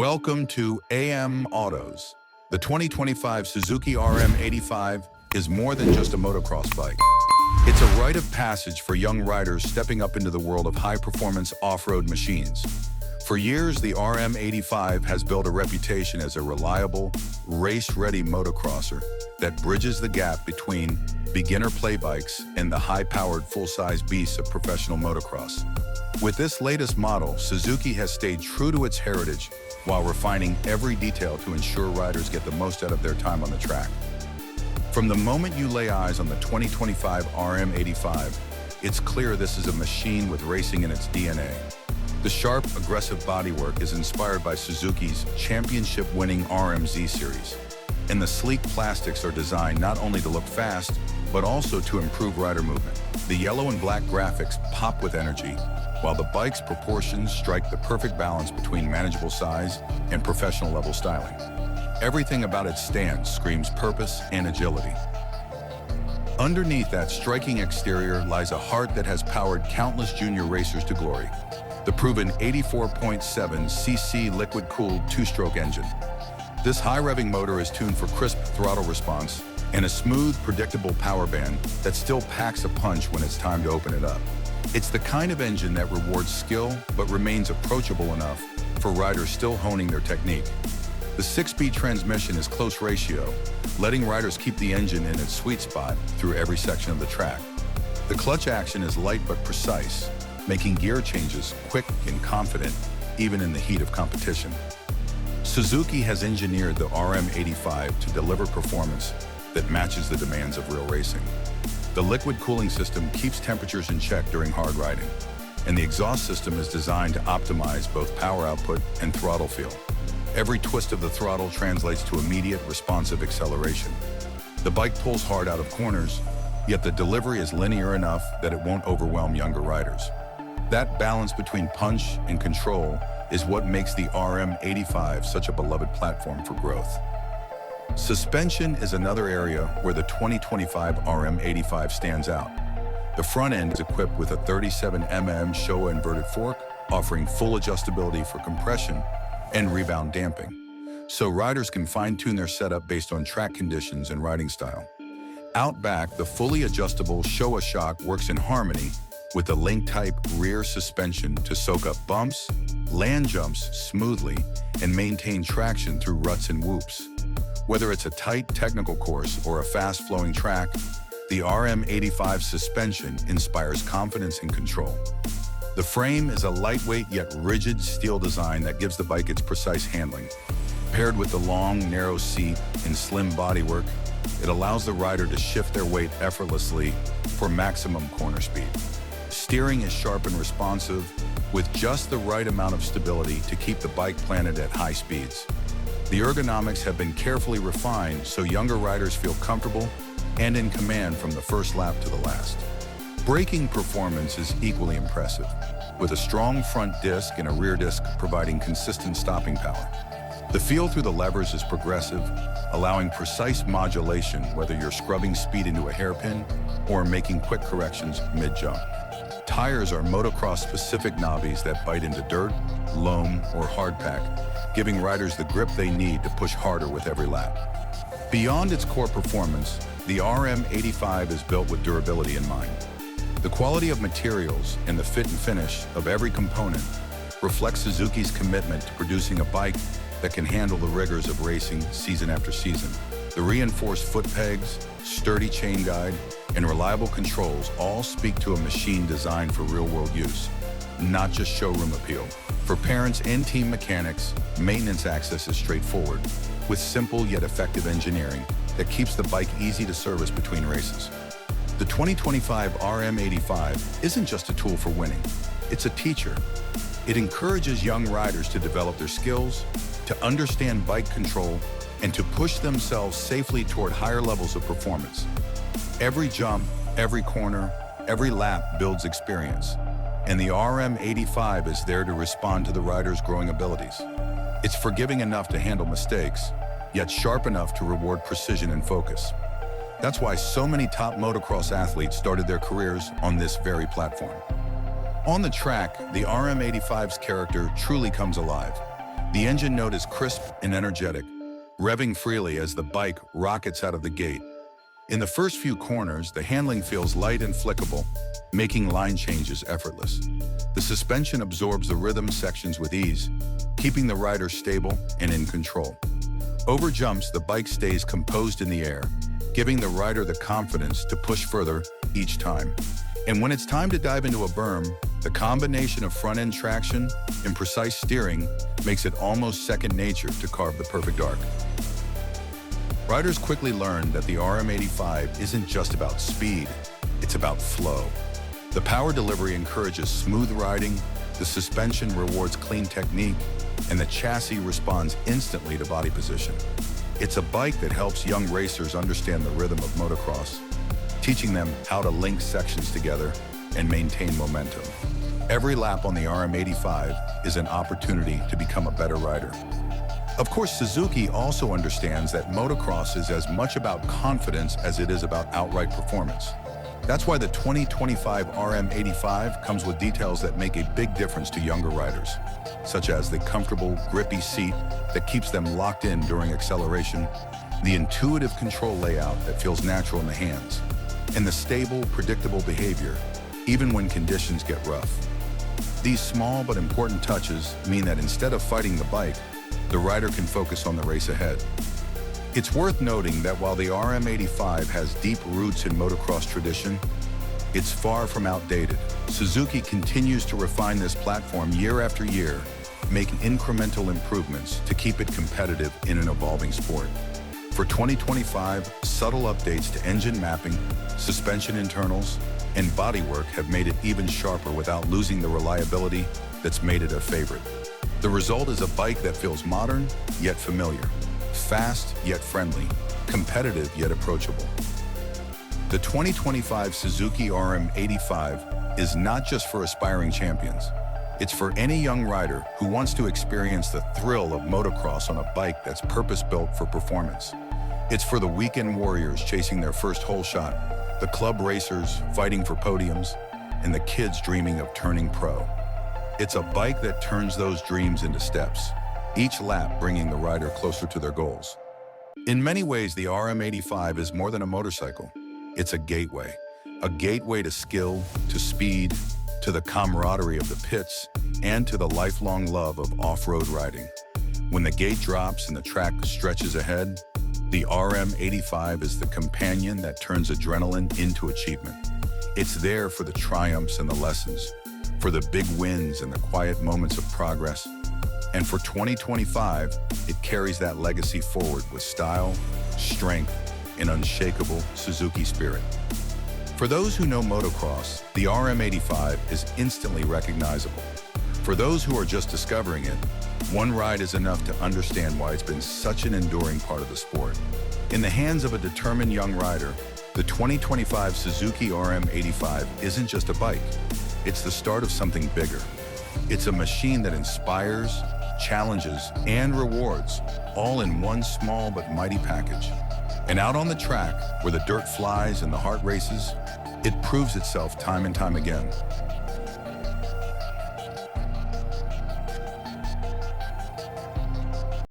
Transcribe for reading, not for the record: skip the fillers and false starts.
Welcome to AM Autos. The 2025 Suzuki RM85 is more than just a motocross bike. It's a rite of passage for young riders stepping up into the world of high-performance off-road machines. For years, the RM85 has built a reputation as a reliable, race-ready motocrosser that bridges the gap between beginner play bikes and the high-powered full-size beasts of professional motocross. With this latest model, Suzuki has stayed true to its heritage while refining every detail to ensure riders get the most out of their time on the track. From the moment you lay eyes on the 2025 RM85, it's clear this is a machine with racing in its DNA. The sharp, aggressive bodywork is inspired by Suzuki's championship-winning RMZ series, and the sleek plastics are designed not only to look fast, but also to improve rider movement. The yellow and black graphics pop with energy, while the bike's proportions strike the perfect balance between manageable size and professional-level styling. Everything about its stance screams purpose and agility. Underneath that striking exterior lies a heart that has powered countless junior racers to glory. The proven 84.7cc liquid-cooled two-stroke engine. This high-revving motor is tuned for crisp throttle response and a smooth, predictable power band that still packs a punch when it's time to open it up. It's the kind of engine that rewards skill but remains approachable enough for riders still honing their technique. The 6-speed transmission is close ratio, letting riders keep the engine in its sweet spot through every section of the track. The clutch action is light but precise, making gear changes quick and confident, even in the heat of competition. Suzuki has engineered the RM85 to deliver performance that matches the demands of real racing. The liquid cooling system keeps temperatures in check during hard riding, and the exhaust system is designed to optimize both power output and throttle feel. Every twist of the throttle translates to immediate, responsive acceleration. The bike pulls hard out of corners, yet the delivery is linear enough that it won't overwhelm younger riders. That balance between punch and control is what makes the RM85 such a beloved platform for growth. Suspension is another area where the 2025 RM85 stands out. The front end is equipped with a 37mm Showa inverted fork, offering full adjustability for compression and rebound damping, so riders can fine-tune their setup based on track conditions and riding style. Out back, the fully adjustable Showa shock works in harmony with the link-type rear suspension to soak up bumps, land jumps smoothly, and maintain traction through ruts and whoops. Whether it's a tight technical course or a fast-flowing track, the RM85 suspension inspires confidence and control. The frame is a lightweight yet rigid steel design that gives the bike its precise handling. Paired with the long, narrow seat and slim bodywork, it allows the rider to shift their weight effortlessly for maximum corner speed. Steering is sharp and responsive, with just the right amount of stability to keep the bike planted at high speeds. The ergonomics have been carefully refined so younger riders feel comfortable and in command from the first lap to the last. Braking performance is equally impressive, with a strong front disc and a rear disc providing consistent stopping power. The feel through the levers is progressive, allowing precise modulation whether you're scrubbing speed into a hairpin or making quick corrections mid-jump. Tires are motocross-specific knobbies that bite into dirt, loam, or hardpack, giving riders the grip they need to push harder with every lap. Beyond its core performance, the RM85 is built with durability in mind. The quality of materials and the fit and finish of every component reflects Suzuki's commitment to producing a bike that can handle the rigors of racing season after season. The reinforced foot pegs, sturdy chain guide, and reliable controls all speak to a machine designed for real-world use, not just showroom appeal. For parents and team mechanics, maintenance access is straightforward, with simple yet effective engineering that keeps the bike easy to service between races. The 2025 RM85 isn't just a tool for winning, it's a teacher. It encourages young riders to develop their skills, to understand bike control, and to push themselves safely toward higher levels of performance. Every jump, every corner, every lap builds experience, and the RM85 is there to respond to the rider's growing abilities. It's forgiving enough to handle mistakes, yet sharp enough to reward precision and focus. That's why so many top motocross athletes started their careers on this very platform. On the track, the RM85's character truly comes alive. The engine note is crisp and energetic, revving freely as the bike rockets out of the gate. In the first few corners, the handling feels light and flickable, making line changes effortless. The suspension absorbs the rhythm sections with ease, keeping the rider stable and in control. Over jumps, the bike stays composed in the air, giving the rider the confidence to push further each time. And when it's time to dive into a berm, the combination of front-end traction and precise steering makes it almost second nature to carve the perfect arc. Riders quickly learn that the RM85 isn't just about speed, it's about flow. The power delivery encourages smooth riding, the suspension rewards clean technique, and the chassis responds instantly to body position. It's a bike that helps young racers understand the rhythm of motocross, teaching them how to link sections together and maintain momentum. Every lap on the RM85 is an opportunity to become a better rider. Of course, Suzuki also understands that motocross is as much about confidence as it is about outright performance. That's why the 2025 RM85 comes with details that make a big difference to younger riders, such as the comfortable, grippy seat that keeps them locked in during acceleration, the intuitive control layout that feels natural in the hands, and the stable, predictable behavior, even when conditions get rough. These small but important touches mean that instead of fighting the bike, the rider can focus on the race ahead. It's worth noting that while the RM85 has deep roots in motocross tradition, it's far from outdated. Suzuki continues to refine this platform year after year, making incremental improvements to keep it competitive in an evolving sport. For 2025, subtle updates to engine mapping, suspension internals, and bodywork have made it even sharper without losing the reliability that's made it a favorite. The result is a bike that feels modern, yet familiar, fast, yet friendly, competitive, yet approachable. The 2025 Suzuki RM85 is not just for aspiring champions. It's for any young rider who wants to experience the thrill of motocross on a bike that's purpose-built for performance. It's for the weekend warriors chasing their first hole shot, the club racers fighting for podiums, and the kids dreaming of turning pro. It's a bike that turns those dreams into steps, each lap bringing the rider closer to their goals. In many ways, the RM85 is more than a motorcycle. It's a gateway to skill, to speed, to the camaraderie of the pits, and to the lifelong love of off-road riding. When the gate drops and the track stretches ahead, the RM85 is the companion that turns adrenaline into achievement. It's there for the triumphs and the lessons, for the big wins and the quiet moments of progress. And for 2025, it carries that legacy forward with style, strength, and unshakable Suzuki spirit. For those who know motocross, the RM85 is instantly recognizable. For those who are just discovering it, one ride is enough to understand why it's been such an enduring part of the sport. In the hands of a determined young rider, the 2025 Suzuki RM85 isn't just a bike. It's the start of something bigger. It's a machine that inspires, challenges, and rewards, all in one small but mighty package. And out on the track, where the dirt flies and the heart races, it proves itself time and time again.